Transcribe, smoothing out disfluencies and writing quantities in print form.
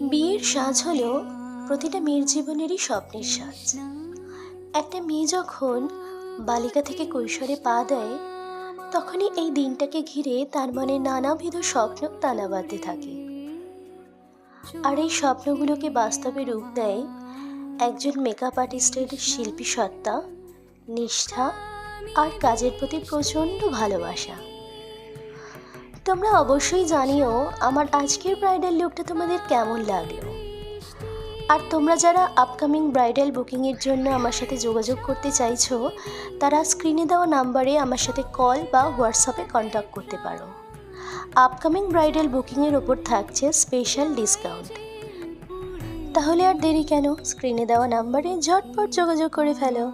বিয়ের সাজ হলো প্রতিটা মেয়ের জীবনেরই স্বপ্নের সাজ। একটা মেয়ে যখন বালিকা থেকে কৈশোরে পা দেয়, তখনই এই দিনটাকে ঘিরে তার মনে নানাবিধ স্বপ্ন দানা বাঁধতে থাকে। আর এই স্বপ্নগুলোকে বাস্তবে রূপ দেয় একজন মেকআপ আর্টিস্টের শিল্পী সত্তা, নিষ্ঠা আর কাজের প্রতি প্রচণ্ড ভালোবাসা। তোমরা অবশ্যই জানিও আমার আজকের ব্রাইডাল লুকটা তোমাদের কেমন লাগলো। আর তোমরা যারা আপকামিং ব্রাইডাল বুকিংয়ের জন্য আমার সাথে যোগাযোগ করতে চাইছো, তারা স্ক্রিনে দেওয়া নাম্বারে আমার সাথে কল বা হোয়াটসঅ্যাপে কন্ট্যাক্ট করতে পারো। আপকামিং ব্রাইডাল বুকিংয়ের ওপর থাকছে স্পেশাল ডিসকাউন্ট। তাহলে আর দেরি কেন, স্ক্রিনে দেওয়া নাম্বারে ঝটপট যোগাযোগ করে ফেলো।